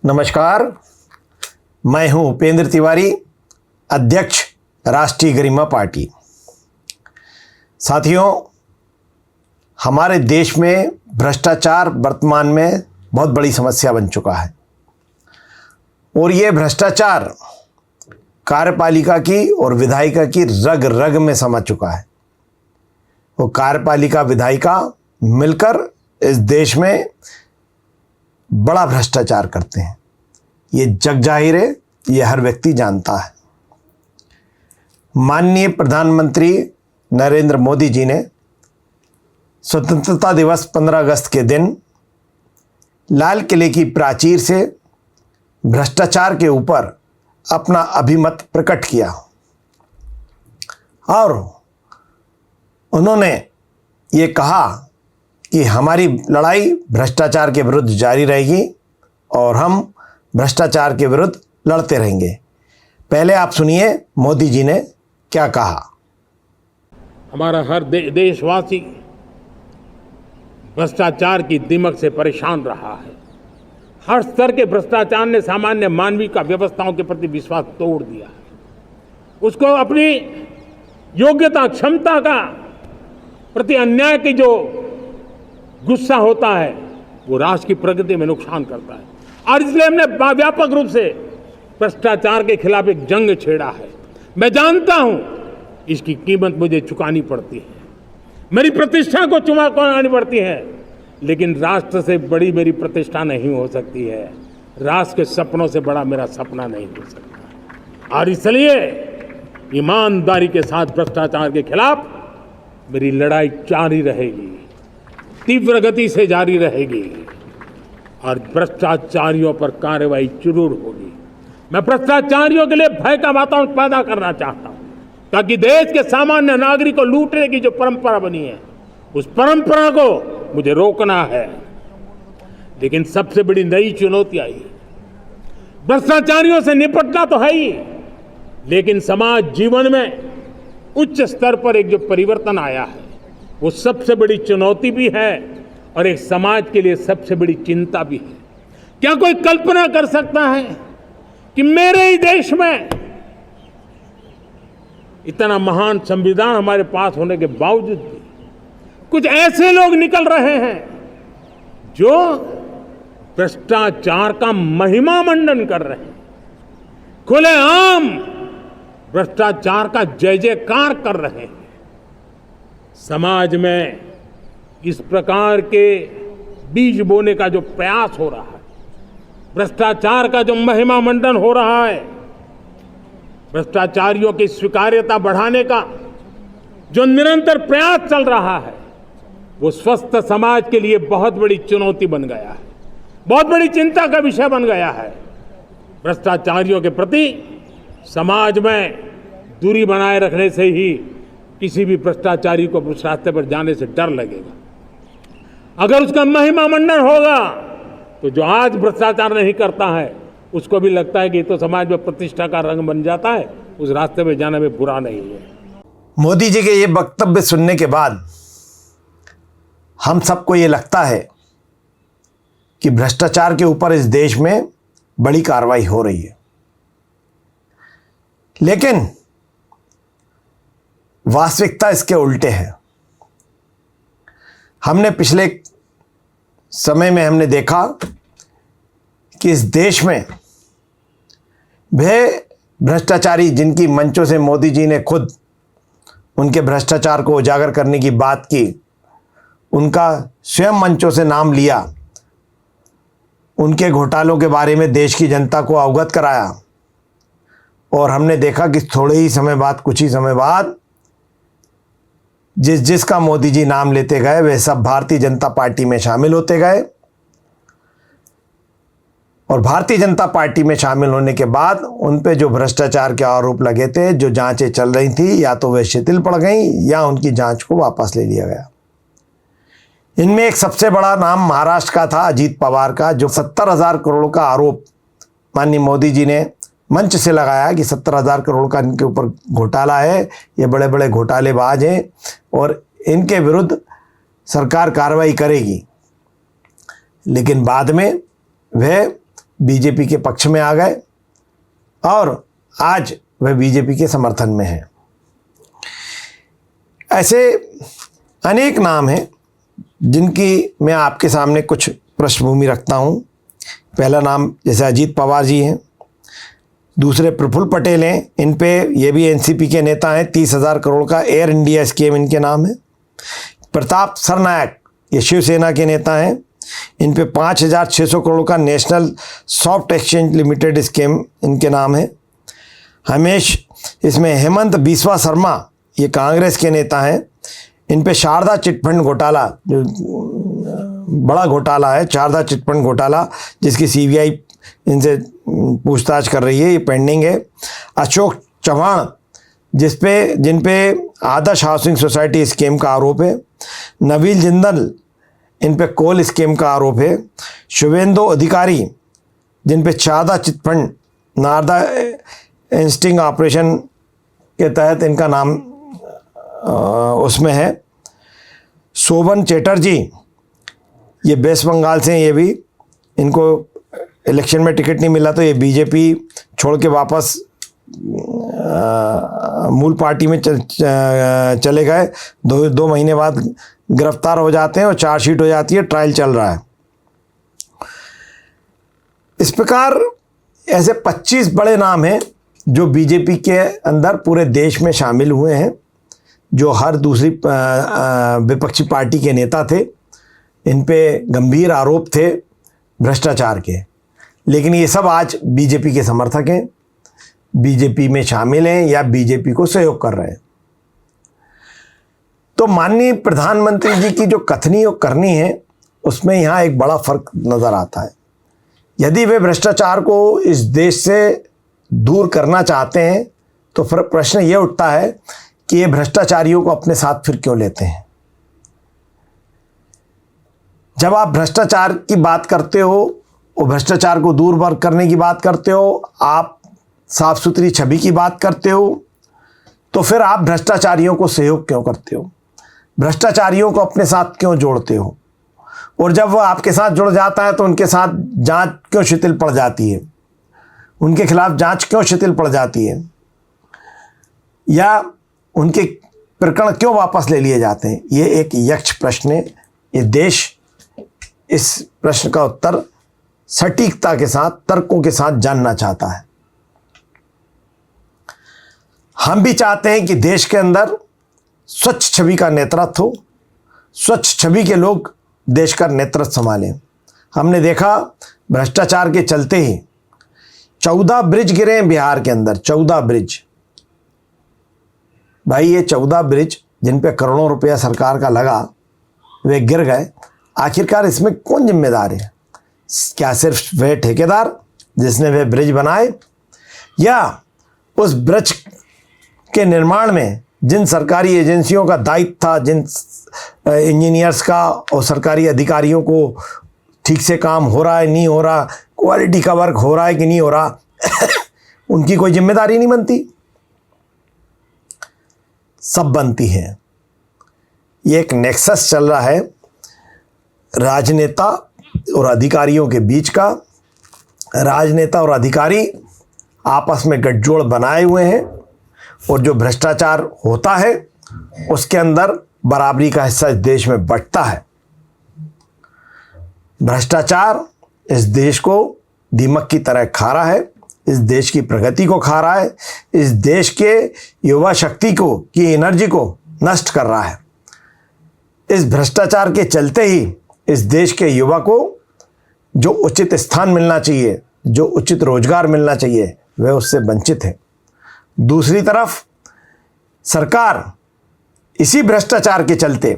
नमस्कार, मैं हूं उपेंद्र तिवारी, अध्यक्ष राष्ट्रीय गरिमा पार्टी। साथियों, हमारे देश में भ्रष्टाचार वर्तमान में बहुत बड़ी समस्या बन चुका है और ये भ्रष्टाचार कार्यपालिका की और विधायिका की रग रग में समा चुका है। वो कार्यपालिका विधायिका मिलकर इस देश में बड़ा भ्रष्टाचार करते हैं। ये जग जाहिर है, ये हर व्यक्ति जानता है। माननीय प्रधानमंत्री नरेंद्र मोदी जी ने स्वतंत्रता दिवस 15 अगस्त के दिन लाल किले की प्राचीर से भ्रष्टाचार के ऊपर अपना अभिमत प्रकट किया और उन्होंने ये कहा कि हमारी लड़ाई भ्रष्टाचार के विरुद्ध जारी रहेगी और हम भ्रष्टाचार के विरुद्ध लड़ते रहेंगे। पहले आप सुनिए मोदी जी ने क्या कहा। हमारा हर देशवासी भ्रष्टाचार की दिमक से परेशान रहा है। हर स्तर के भ्रष्टाचार ने सामान्य मानवीय का व्यवस्थाओं के प्रति विश्वास तोड़ दिया है। उसको अपनी योग्यता क्षमता का प्रति अन्याय की जो गुस्सा होता है वो राष्ट्र की प्रगति में नुकसान करता है और इसलिए हमने व्यापक रूप से भ्रष्टाचार के खिलाफ एक जंग छेड़ा है। मैं जानता हूं इसकी कीमत मुझे चुकानी पड़ती है, मेरी प्रतिष्ठा को चुकानी पड़ती है, लेकिन राष्ट्र से बड़ी मेरी प्रतिष्ठा नहीं हो सकती है। राष्ट्र के सपनों से बड़ा मेरा सपना नहीं हो सकता और इसलिए ईमानदारी के साथ भ्रष्टाचार के खिलाफ मेरी लड़ाई जारी रहेगी, तीव्र गति से जारी रहेगी और भ्रष्टाचारियों पर कार्रवाई जरूर होगी। मैं भ्रष्टाचारियों के लिए भय का वातावरण पैदा करना चाहता हूं ताकि देश के सामान्य नागरिक को लूटने की जो परंपरा बनी है उस परंपरा को मुझे रोकना है। लेकिन सबसे बड़ी नई चुनौती आई है। भ्रष्टाचारियों से निपटना तो है ही, लेकिन समाज जीवन में उच्च स्तर पर एक जो परिवर्तन आया है वो सबसे बड़ी चुनौती भी है और एक समाज के लिए सबसे बड़ी चिंता भी है। क्या कोई कल्पना कर सकता है कि मेरे ही देश में इतना महान संविधान हमारे पास होने के बावजूद भी कुछ ऐसे लोग निकल रहे हैं जो भ्रष्टाचार का महिमा मंडन कर रहे हैं, खुलेआम भ्रष्टाचार का जय जयकार कर रहे हैं। समाज में इस प्रकार के बीज बोने का जो प्रयास हो रहा है, भ्रष्टाचार का जो महिमा मंडन हो रहा है, भ्रष्टाचारियों की स्वीकार्यता बढ़ाने का जो निरंतर प्रयास चल रहा है, वो स्वस्थ समाज के लिए बहुत बड़ी चुनौती बन गया है, बहुत बड़ी चिंता का विषय बन गया है। भ्रष्टाचारियों के प्रति समाज में दूरी बनाए रखने से ही किसी भी भ्रष्टाचारी को उस रास्ते पर जाने से डर लगेगा। अगर उसका महिमा मंडन होगा तो जो आज भ्रष्टाचार नहीं करता है उसको भी लगता है कि तो समाज में प्रतिष्ठा का रंग बन जाता है, उस रास्ते में जाने में बुरा नहीं है। मोदी जी के ये वक्तव्य सुनने के बाद हम सबको ये लगता है कि भ्रष्टाचार के ऊपर इस देश में बड़ी कार्रवाई हो रही है, लेकिन वास्तविकता इसके उल्टे है। हमने पिछले समय में हमने देखा कि इस देश में वे भ्रष्टाचारी जिनकी मंचों से मोदी जी ने खुद उनके भ्रष्टाचार को उजागर करने की बात की, उनका स्वयं मंचों से नाम लिया, उनके घोटालों के बारे में देश की जनता को अवगत कराया और हमने देखा कि थोड़े ही समय बाद, कुछ ही समय बाद जिसका मोदी जी नाम लेते गए वे सब भारतीय जनता पार्टी में शामिल होते गए और भारतीय जनता पार्टी में शामिल होने के बाद उन पे जो भ्रष्टाचार के आरोप लगे थे, जो जांचें चल रही थी, या तो वे शिथिल पड़ गई या उनकी जांच को वापस ले लिया गया। इनमें एक सबसे बड़ा नाम महाराष्ट्र का था, अजीत पवार का, जो 70,000 करोड़ का आरोप माननीय मोदी जी ने मंच से लगाया कि 70,000 करोड़ का इनके ऊपर घोटाला है, ये बड़े बड़े घोटालेबाज हैं और इनके विरुद्ध सरकार कार्रवाई करेगी। लेकिन बाद में वह बीजेपी के पक्ष में आ गए और आज वह बीजेपी के समर्थन में हैं। ऐसे अनेक नाम हैं जिनकी मैं आपके सामने कुछ पृष्ठभूमि रखता हूँ। पहला नाम जैसे अजीत पवार जी हैं, दूसरे प्रफुल्ल पटेल हैं, इन पे ये भी एनसीपी के नेता हैं, 30,000 करोड़ का एयर इंडिया स्कीम इनके नाम है। प्रताप सरनायक ये शिवसेना के नेता हैं, इन पे 5,600 करोड़ का national soft exchange limited scheme इनके नाम है। इसमें हेमंत बिस्वा शर्मा ये कांग्रेस के नेता हैं, इन पे शारदा चिटफंड घोटाला जो बड़ा घोटाला है, शारदा चिटफंड घोटाला जिसकी सीबीआई इनसे पूछताछ कर रही है, ये पेंडिंग है। अशोक चव्हाण जिन पे आदर्श हाउसिंग सोसाइटी स्कीम का आरोप है। नवील जिंदल इन पे कोल स्कीम का आरोप है। शुभेंदु अधिकारी जिन पे Saradha chit fund Narada sting operation के तहत इनका नाम उसमें है। शोभन चैटर्जी ये वेस्ट बंगाल से हैं, ये भी इनको इलेक्शन में टिकट नहीं मिला तो ये बीजेपी छोड़ के वापस मूल पार्टी में चले गए। दो महीने बाद गिरफ्तार हो जाते हैं और चार्जशीट हो जाती है, ट्रायल चल रहा है। इस प्रकार ऐसे 25 बड़े नाम हैं जो बीजेपी के अंदर पूरे देश में शामिल हुए हैं, जो हर दूसरी विपक्षी पार्टी के नेता थे। इन पे गंभीर आरोप थे भ्रष्टाचार के, लेकिन ये सब आज बीजेपी के समर्थक हैं, बीजेपी में शामिल हैं या बीजेपी को सहयोग कर रहे हैं। तो माननीय प्रधानमंत्री जी की जो कथनी और करनी है उसमें यहाँ एक बड़ा फर्क नज़र आता है। यदि वे भ्रष्टाचार को इस देश से दूर करना चाहते हैं तो फिर प्रश्न ये उठता है कि ये भ्रष्टाचारियों को अपने साथ फिर क्यों लेते हैं। जब आप भ्रष्टाचार की बात करते हो और भ्रष्टाचार को दूर करने की बात करते हो, आप साफ सुथरी छवि की बात करते हो, तो फिर आप भ्रष्टाचारियों को सहयोग क्यों करते हो, भ्रष्टाचारियों को अपने साथ क्यों जोड़ते हो? और जब वो आपके साथ जुड़ जाता है तो उनके साथ जांच क्यों शिथिल पड़ जाती है, उनके खिलाफ जांच क्यों शिथिल पड़ जाती है, या उनके प्रकरण क्यों वापस ले लिए जाते हैं? ये एक यक्ष प्रश्न है। ये देश इस प्रश्न का उत्तर सटीकता के साथ, तर्कों के साथ जानना चाहता है। हम भी चाहते हैं कि देश के अंदर स्वच्छ छवि का नेतृत्व हो, स्वच्छ छवि के लोग देश का नेतृत्व संभालें। हमने देखा भ्रष्टाचार के चलते ही 14 ब्रिज गिरे हैं बिहार के अंदर, 14 ब्रिज। भाई ये 14 ब्रिज जिन पे करोड़ों रुपया सरकार का लगा, वे गिर गए। आखिरकार इसमें कौन जिम्मेदार है? क्या सिर्फ वह ठेकेदार जिसने वे ब्रिज बनाए, या उस ब्रिज के निर्माण में जिन सरकारी एजेंसियों का दायित्व था, जिन इंजीनियर्स का और सरकारी अधिकारियों को ठीक से काम हो रहा है नहीं हो रहा, क्वालिटी का वर्क हो रहा है कि नहीं हो रहा, उनकी कोई जिम्मेदारी नहीं बनती? सब बनती है। ये एक नेक्सस चल रहा है राजनेता और अधिकारियों के बीच का। राजनेता और अधिकारी आपस में गठजोड़ बनाए हुए हैं और जो भ्रष्टाचार होता है उसके अंदर बराबरी का हिस्सा इस देश में बंटता है। भ्रष्टाचार इस देश को दीमक की तरह खा रहा है, इस देश की प्रगति को खा रहा है, इस देश के युवा शक्ति को की एनर्जी को नष्ट कर रहा है। इस भ्रष्टाचार के चलते ही इस देश के युवा को जो उचित स्थान मिलना चाहिए, जो उचित रोजगार मिलना चाहिए, वह उससे वंचित है। दूसरी तरफ सरकार इसी भ्रष्टाचार के चलते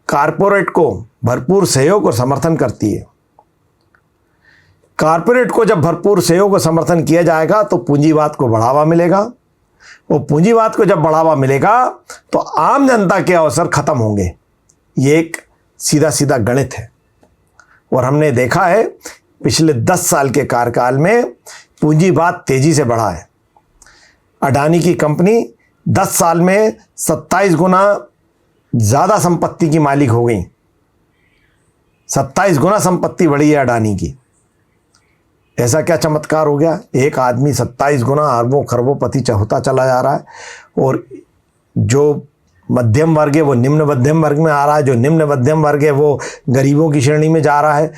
कारपोरेट को भरपूर सहयोग और समर्थन करती है। कारपोरेट को जब भरपूर सहयोग और समर्थन किया जाएगा तो पूंजीवाद को बढ़ावा मिलेगा, और पूंजीवाद को जब बढ़ावा मिलेगा तो आम जनता के अवसर खत्म होंगे। ये एक सीधा सीधा गणित है और हमने देखा है पिछले 10 साल के कार्यकाल में पूंजीवाद तेजी से बढ़ा है। अडानी की कंपनी 10 साल में 27 गुना ज़्यादा संपत्ति की मालिक हो गई। 27 गुना संपत्ति बढ़ी है अडानी की। ऐसा क्या चमत्कार हो गया? एक आदमी 27 गुना अरबों खरबों पति होता चला जा रहा है, और जो मध्यम वर्ग है वो निम्न मध्यम वर्ग में आ रहा है, जो निम्न मध्यम वर्ग है वो गरीबों की श्रेणी में जा रहा है।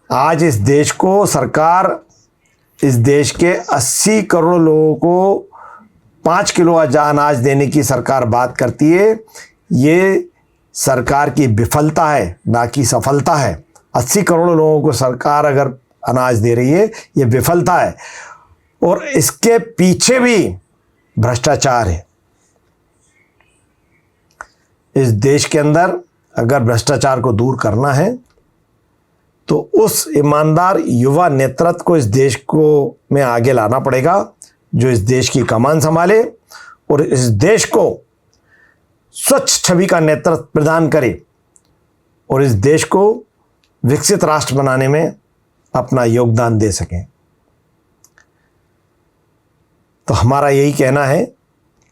आज इस देश को सरकार, इस देश के 80 करोड़ लोगों को 5 किलो अनाज देने की सरकार बात करती है। ये सरकार की विफलता है, ना कि सफलता है। 80 करोड़ लोगों को सरकार अगर अनाज दे रही है, ये विफलता है, और इसके पीछे भी भ्रष्टाचार है। इस देश के अंदर अगर भ्रष्टाचार को दूर करना है तो उस ईमानदार युवा नेतृत्व को इस देश को में आगे लाना पड़ेगा, जो इस देश की कमान संभाले और इस देश को स्वच्छ छवि का नेतृत्व प्रदान करे और इस देश को विकसित राष्ट्र बनाने में अपना योगदान दे सकें। तो हमारा यही कहना है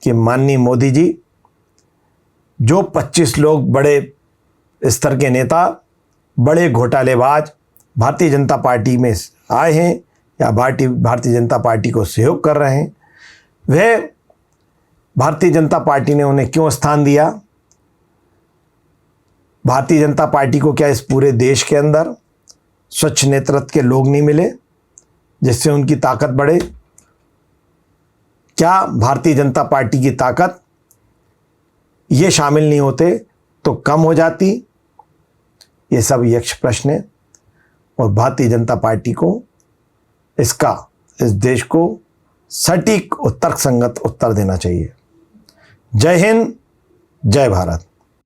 कि माननीय मोदी जी, जो 25 लोग बड़े स्तर के नेता, बड़े घोटालेबाज भारतीय जनता पार्टी में आए हैं या भारतीय जनता पार्टी को सहयोग कर रहे हैं, वह भारतीय जनता पार्टी ने उन्हें क्यों स्थान दिया? भारतीय जनता पार्टी को क्या इस पूरे देश के अंदर स्वच्छ नेतृत्व के लोग नहीं मिले जिससे उनकी ताकत बढ़े? क्या भारतीय जनता पार्टी की ताकत ये शामिल नहीं होते तो कम हो जाती? ये सब यक्ष प्रश्न है, और भारतीय जनता पार्टी को इसका इस देश को सटीक और तर्कसंगत उत्तर देना चाहिए। जय हिंद, जय भारत।